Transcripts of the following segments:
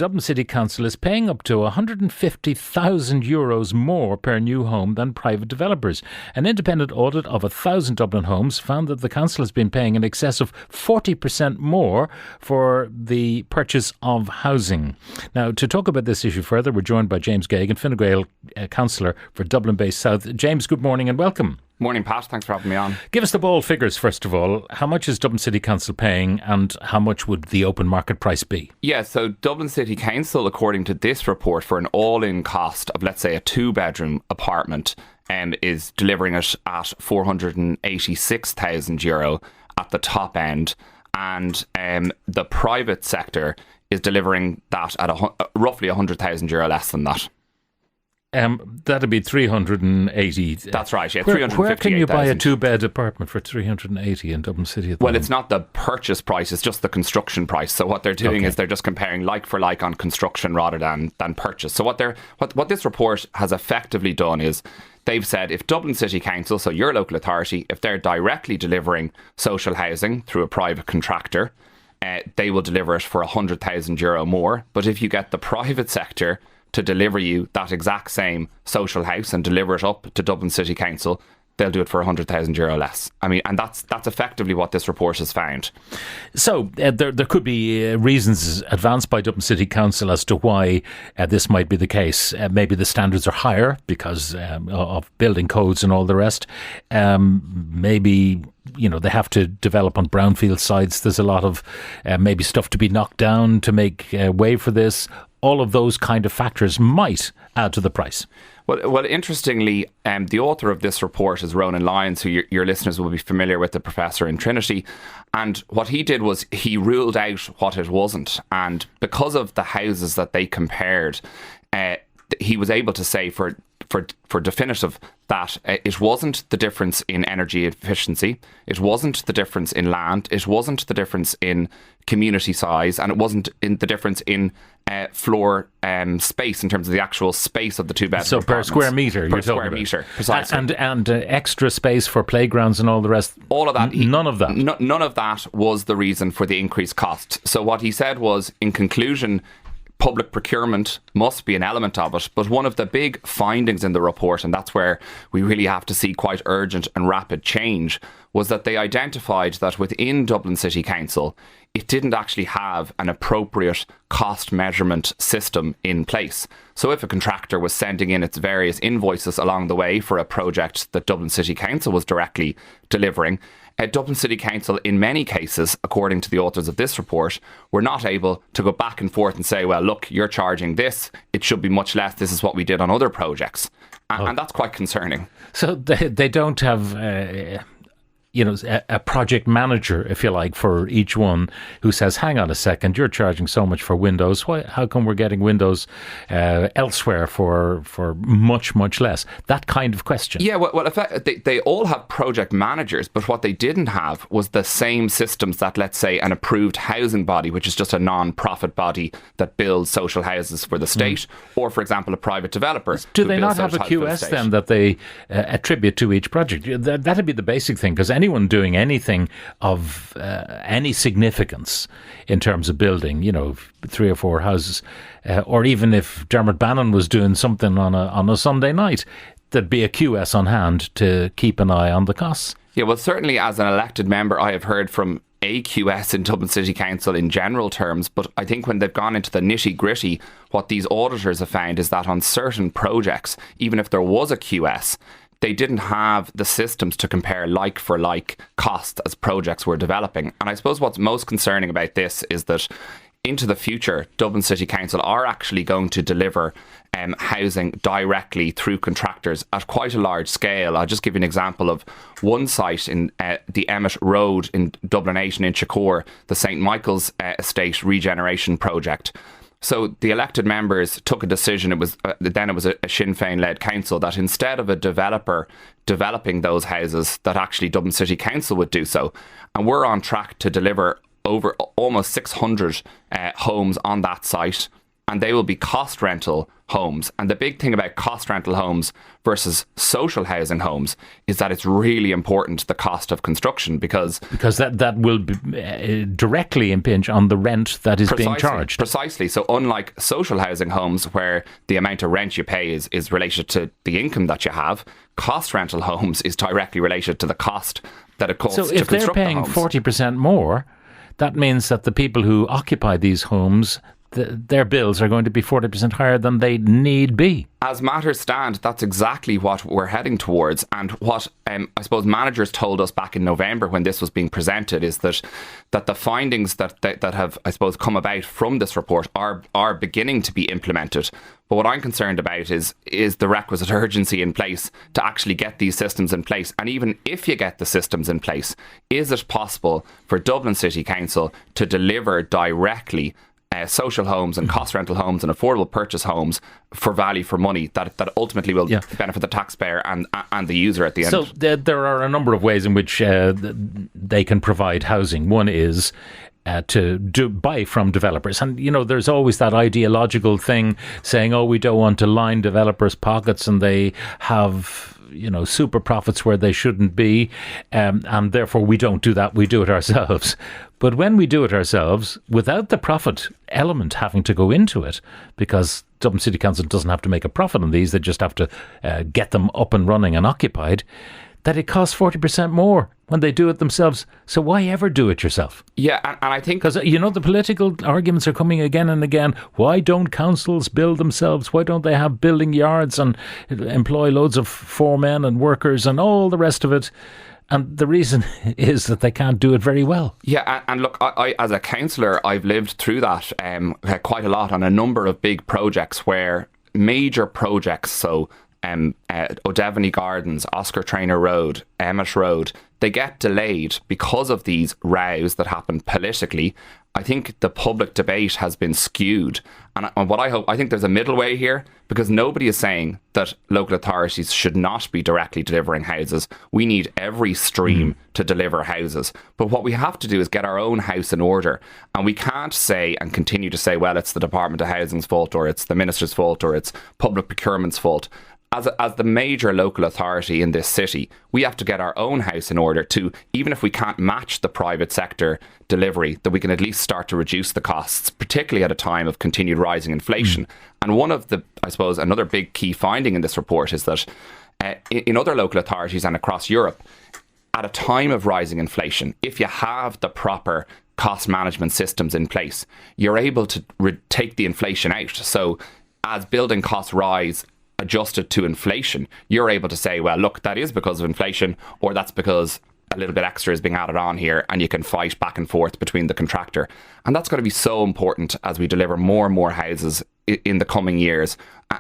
Dublin City Council is paying up to €150,000 more per new home than private developers. An independent audit of 1,000 Dublin homes found that the council has been paying in excess of 40% more for the purchase of housing. Now, to talk about this issue further, we're joined by James Geoghegan, Fine Gael councillor for Dublin Base South. James, good morning and welcome. Morning, Pat. Thanks for having me on. Give us the bald figures, first of all. How much is Dublin City Council paying and how much would the open market price be? Yeah, so Dublin City Council, according to this report, for an all-in cost of, let's say, a two-bedroom apartment, is delivering it at €486,000 at the top end. And the private sector is delivering that at roughly €100,000 less than that. That'd be 380. That's right, yeah. Where can you buy a two-bed apartment for 380 in Dublin City? Well, it's not the purchase price, it's just the construction price. So what they're doing is they're just comparing like for like on construction rather than purchase. So what this report has effectively done is they've said if Dublin City Council, so your local authority, if they're directly delivering social housing through a private contractor, they will deliver it for €100,000 more. But if you get the private sector to deliver you that exact same social house and deliver it up to Dublin City Council, they'll do it for €100,000 less. I mean, and that's effectively what this report has found. So there could be reasons advanced by Dublin City Council as to why this might be the case. Maybe the standards are higher because of building codes and all the rest. Maybe they have to develop on brownfield sites. There's a lot of maybe stuff to be knocked down to make way for this. All of those kind of factors might add to the price. Well, interestingly, the author of this report is Ronan Lyons, who your listeners will be familiar with, the professor in Trinity. And what he did was he ruled out what it wasn't. And because of the houses that they compared, he was able to say for definitive that it wasn't the difference in energy efficiency, it wasn't the difference in land, it wasn't the difference in community size, and it wasn't in the difference in floor space in terms of the actual space of the two-bedroom So per square metre, per square metre, precisely. And extra space for playgrounds and all the rest. All of that. None of that. None of that was the reason for the increased cost. So what he said was, in conclusion, public procurement must be an element of it. But one of the big findings in the report, and that's where we really have to see quite urgent and rapid change, was that they identified that within Dublin City Council, it didn't actually have an appropriate cost measurement system in place. So if a contractor was sending in its various invoices along the way for a project that Dublin City Council was directly delivering, Dublin City Council, in many cases, according to the authors of this report, were not able to go back and forth and say, well, look, you're charging this, it should be much less, this is what we did on other projects. And that's quite concerning. So they don't have a project manager, if you like, for each one who says, hang on a second, you're charging so much for windows. How come we're getting windows elsewhere for much, much less? That kind of question. Yeah, well, they all have project managers, but what they didn't have was the same systems that, let's say, an approved housing body, which is just a non-profit body that builds social houses for the state, or, for example, a private developer. Do they not have a QS then that they attribute to each project? That'd be the basic thing, because anyone doing anything of any significance in terms of building, 3 or 4 houses, or even if Dermot Bannon was doing something on a Sunday night, there'd be a QS on hand to keep an eye on the costs. Yeah, well, certainly as an elected member, I have heard from a QS in Dublin City Council in general terms, but I think when they've gone into the nitty-gritty, what these auditors have found is that on certain projects, even if there was a QS, they didn't have the systems to compare like for like costs as projects were developing. And I suppose what's most concerning about this is that into the future, Dublin City Council are actually going to deliver housing directly through contractors at quite a large scale. I'll just give you an example of one site in the Emmett Road in Dublin 8 in Inchicore, the St Michael's Estate Regeneration Project. So the elected members took a decision, it was a Sinn Féin-led council, that instead of a developer developing those houses, that actually Dublin City Council would do so. And we're on track to deliver over almost 600 homes on that site. and they will be cost rental homes. And the big thing about cost rental homes versus social housing homes is that it's really important, the cost of construction, because that will directly impinge on the rent that is being charged. Precisely. So unlike social housing homes where the amount of rent you pay is related to the income that you have, cost rental homes is directly related to the cost that it costs to construct the homes. So if they're paying 40% more, that means that the people who occupy these homes, their bills are going to be 40% higher than they need be. As matters stand, that's exactly what we're heading towards. And what I suppose managers told us back in November when this was being presented is that the findings that have, I suppose, come about from this report are beginning to be implemented. But what I'm concerned about is the requisite urgency in place to actually get these systems in place. And even if you get the systems in place, is it possible for Dublin City Council to deliver directly social homes and cost rental homes and affordable purchase homes for value for money that ultimately will benefit the taxpayer and the user at the end? So there are a number of ways in which they can provide housing. One is to buy from developers. And, there's always that ideological thing saying, we don't want to line developers' pockets and they have super profits where they shouldn't be, and therefore we don't do that, we do it ourselves. But when we do it ourselves, without the profit element having to go into it, because Dublin City Council doesn't have to make a profit on these, they just have to get them up and running and occupied, that it costs 40% more when they do it themselves. So why ever do it yourself? Yeah, and I think... Because, the political arguments are coming again and again. Why don't councils build themselves? Why don't they have building yards and employ loads of foremen and workers and all the rest of it? And the reason is that they can't do it very well. Yeah, and look, I as a councillor, I've lived through that quite a lot on a number of big projects where major projects, so O'Devaney Gardens, Oscar Traynor Road, Emmett Road, they get delayed because of these rows that happen politically. I think the public debate has been skewed. And what I think there's a middle way here, because nobody is saying that local authorities should not be directly delivering houses. We need every stream to deliver houses. But what we have to do is get our own house in order. And we can't say and continue to say, well, it's the Department of Housing's fault, or it's the Minister's fault, or it's public procurement's fault. As the major local authority in this city, we have to get our own house in order to, even if we can't match the private sector delivery, that we can at least start to reduce the costs, particularly at a time of continued rising inflation. And one of the, I suppose, another big key finding in this report is that in other local authorities and across Europe, at a time of rising inflation, if you have the proper cost management systems in place, you're able to take the inflation out. So as building costs rise, adjusted to inflation, you're able to say, well, look, that is because of inflation, or that's because a little bit extra is being added on here, and you can fight back and forth between the contractor. And that's going to be so important as we deliver more and more houses in the coming years.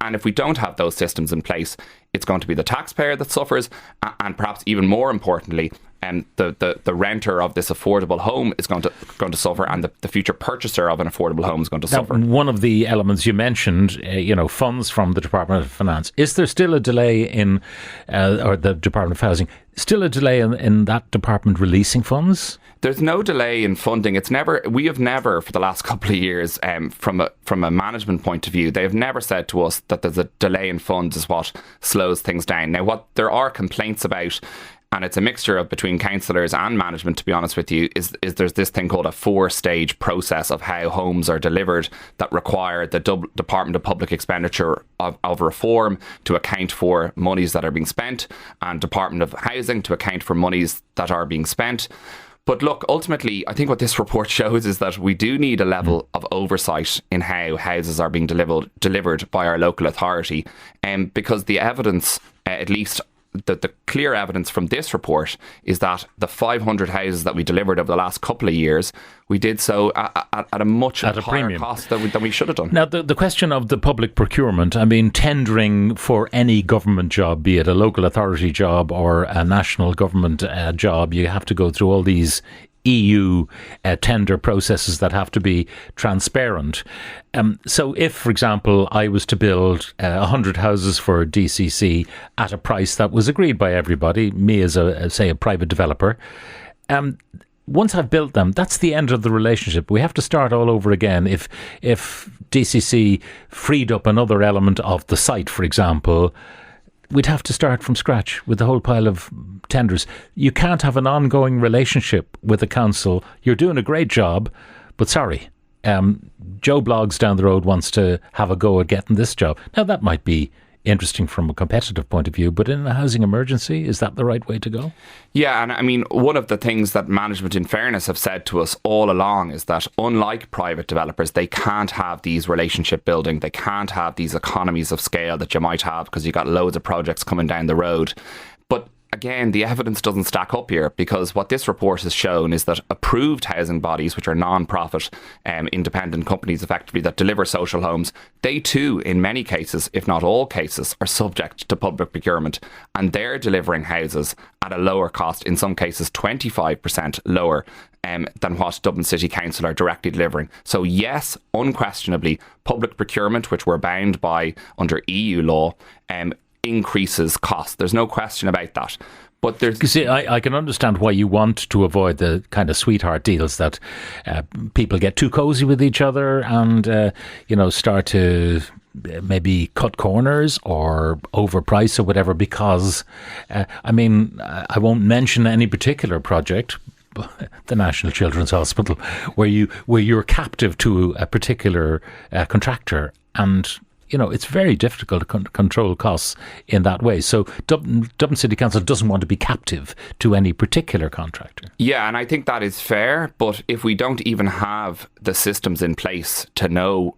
And if we don't have those systems in place, it's going to be the taxpayer that suffers, and perhaps even more importantly, the renter of this affordable home is going to suffer, and the future purchaser of an affordable home is going to suffer. One of the elements you mentioned, funds from the Department of Finance. Is there still a delay in, or the Department of Housing, still a delay in that department releasing funds? There's no delay in funding. We have never, for the last couple of years, from a management point of view, they have never said to us that there's a delay in funds is what slows things down. Now, what there are complaints about, and it's a mixture of between councillors and management, to be honest with you, is there's this thing called a 4-stage process of how homes are delivered that require the Department of Public Expenditure of Reform to account for monies that are being spent, and Department of Housing to account for monies that are being spent. But look, ultimately, I think what this report shows is that we do need a level of oversight in how houses are being delivered by our local authority, because the evidence, at least the clear evidence from this report, is that the 500 houses that we delivered over the last couple of years, we did so at a much higher premium cost than we should have done. Now, the question of the public procurement, tendering for any government job, be it a local authority job or a national government job, you have to go through all these EU tender processes that have to be transparent. So if, for example, I was to build 100 houses for DCC at a price that was agreed by everybody, me as a private developer, once I've built them, that's the end of the relationship. We have to start all over again. If DCC freed up another element of the site, for example, we'd have to start from scratch with a whole pile of tenders. You can't have an ongoing relationship with a council. You're doing a great job, but sorry, Joe Bloggs down the road wants to have a go at getting this job. Now, that might be interesting from a competitive point of view, but in a housing emergency, is that the right way to go? Yeah, and I mean, one of the things that management, in fairness, have said to us all along is that unlike private developers, they can't have these relationship building, they can't have these economies of scale that you might have because you've got loads of projects coming down the road. But again, the evidence doesn't stack up here, because what this report has shown is that approved housing bodies, which are non-profit independent companies effectively that deliver social homes, they too, in many cases, if not all cases, are subject to public procurement, and they're delivering houses at a lower cost, in some cases 25% lower than what Dublin City Council are directly delivering. So yes, unquestionably, public procurement, which we're bound by under EU law, increases cost. There's no question about that. But there's... You see, I can understand why you want to avoid the kind of sweetheart deals that people get too cozy with each other and, start to maybe cut corners or overprice or whatever, because, I won't mention any particular project, the National Children's Hospital, where you're captive to a particular contractor, and it's very difficult to control costs in that way. So Dublin City Council doesn't want to be captive to any particular contractor. Yeah, and I think that is fair. But if we don't even have the systems in place to know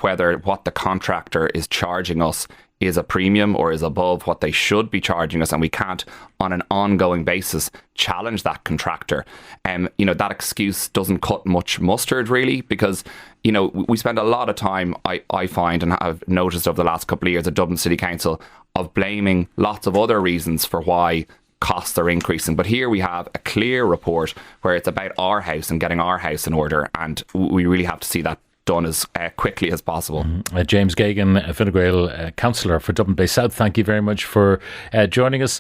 whether what the contractor is charging us is a premium or is above what they should be charging us, and we can't on an ongoing basis challenge that contractor, that excuse doesn't cut much mustard, really, because we spend a lot of time, I find, and I've noticed over the last couple of years at Dublin City Council, of blaming lots of other reasons for why costs are increasing. But here we have a clear report where it's about our house and getting our house in order, and we really have to see that done as quickly as possible. James Geoghegan, Fine Gael councillor for Dublin Bay South, thank you very much for joining us.